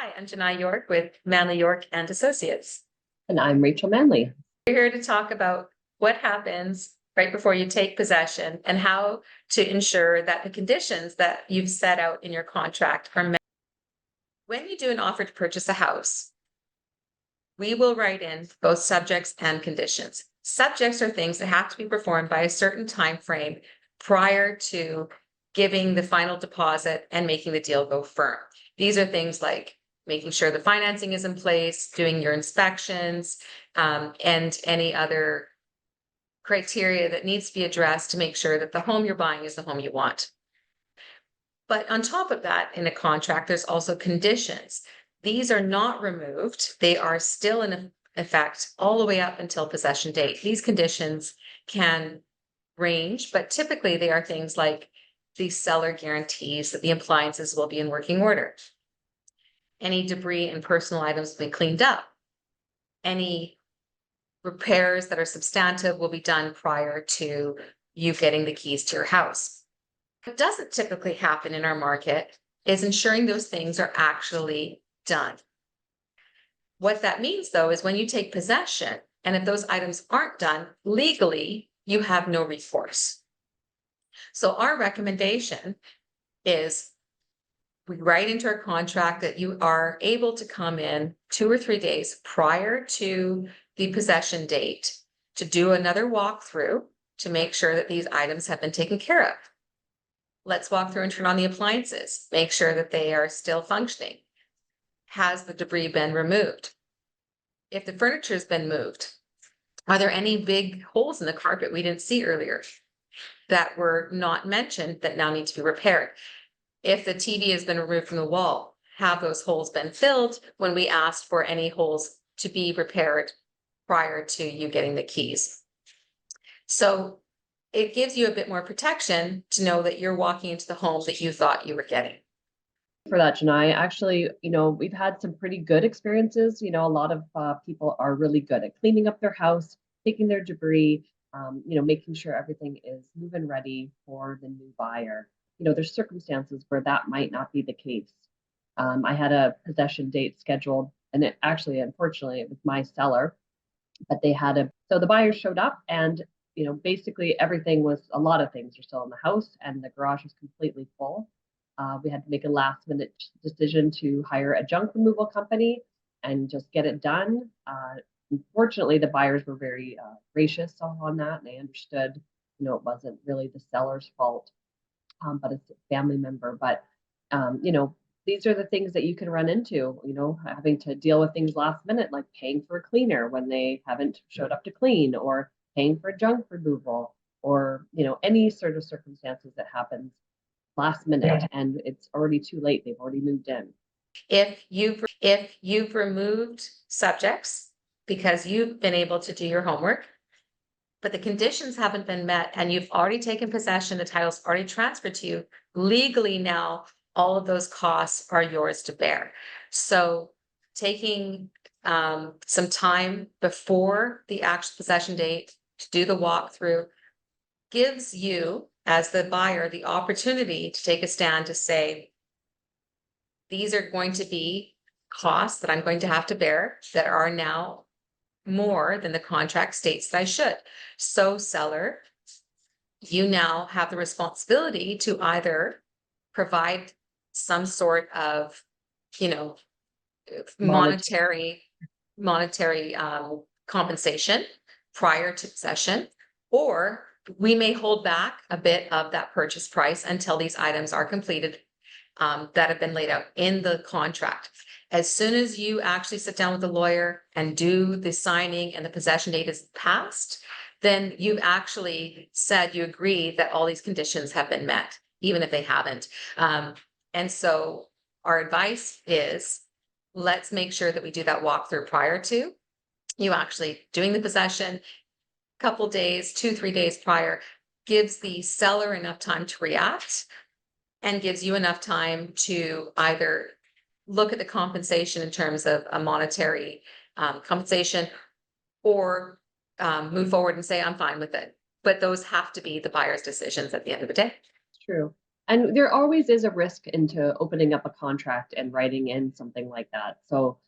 Hi, I'm Janai York with Manley York and Associates. And I'm Rachel Manley. We're here to talk about what happens right before you take possession and how to ensure that the conditions that you've set out in your contract are met. When you do an offer to purchase a house, we will write in both subjects and conditions. Subjects are things that have to be performed by a certain time frame prior to giving the final deposit and making the deal go firm. These are things like making sure the financing is in place, doing your inspections, and any other criteria that needs to be addressed to make sure that the home you're buying is the home you want. But on top of that, in a contract, there's also conditions. These are not removed. They are still in effect all the way up until possession date. These conditions can range, but typically they are things like the seller guarantees that the appliances will be in working order. Any debris and personal items will be cleaned up. Any repairs that are substantive will be done prior to you getting the keys to your house. What doesn't typically happen in our market is ensuring those things are actually done. What that means, though, is when you take possession, and if those items aren't done legally, you have no recourse. So our recommendation is we write into our contract that you are able to come in 2 or 3 days prior to the possession date to do another walkthrough to make sure that these items have been taken care of. Let's walk through and turn on the appliances, make sure that they are still functioning. Has the debris been removed? If the furniture has been moved, are there any big holes in the carpet we didn't see earlier that were not mentioned that now need to be repaired? If the TV has been removed from the wall, have those holes been filled when we asked for any holes to be repaired prior to you getting the keys? So it gives you a bit more protection to know that you're walking into the home that you thought you were getting. For that, Janai, actually, we've had some pretty good experiences. A lot of people are really good at cleaning up their house, taking their debris, making sure everything is move-in ready for the new buyer. There's circumstances where that might not be the case. I had a possession date scheduled, and it actually, unfortunately, it was my seller, but so the buyer showed up and basically a lot of things are still in the house and the garage is completely full. We had to make a last minute decision to hire a junk removal company and just get it done. Unfortunately, the buyers were very gracious on that, and they understood, it wasn't really the seller's fault, but it's a family member. But these are the things that you can run into, having to deal with things last minute, like paying for a cleaner when they haven't showed up to clean, or paying for junk removal, or any sort of circumstances that happens last minute and it's already too late. They've already moved in. If you've removed subjects because you've been able to do your homework, but the conditions haven't been met and you've already taken possession, the title's already transferred to you, legally now all of those costs are yours to bear. So taking some time before the actual possession date to do the walkthrough gives you, as the buyer, the opportunity to take a stand to say, these are going to be costs that I'm going to have to bear that are now more than the contract states that I should. So seller, you now have the responsibility to either provide some sort of, monetary compensation prior to possession, or we may hold back a bit of that purchase price until these items are completed that have been laid out in the contract. As soon as you actually sit down with the lawyer and do the signing and the possession date is passed, then you've actually said you agree that all these conditions have been met, even if they haven't. And so our advice is, let's make sure that we do that walkthrough prior to you actually doing the possession. Couple days, 2-3 days prior, gives the seller enough time to react and gives you enough time to either look at the compensation in terms of a monetary compensation, or move forward and say, I'm fine with it. But those have to be the buyer's decisions at the end of the day. True. And there always is a risk into opening up a contract and writing in something like that. So,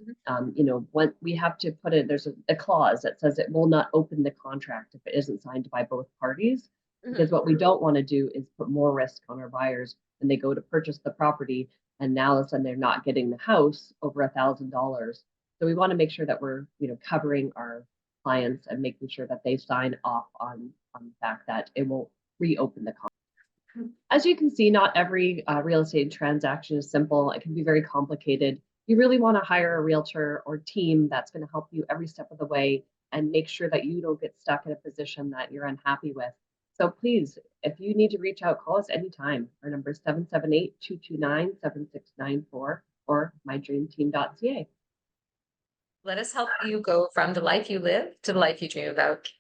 you know, when we have to put it, there's a clause that says it will not open the contract if it isn't signed by both parties. Because what we don't want to do is put more risk on our buyers when they go to purchase the property, and now all of a sudden they're not getting the house over $1,000. So we want to make sure that we're, you know, covering our clients and making sure that they sign off on the fact that it will reopen the contract. As you can see, not every real estate transaction is simple. It can be very complicated. You really want to hire a realtor or team that's going to help you every step of the way and make sure that you don't get stuck in a position that you're unhappy with. So please, if you need to reach out, call us anytime. Our number is 778-229-7694 or mydreamteam.ca. Let us help you go from the life you live to the life you dream about.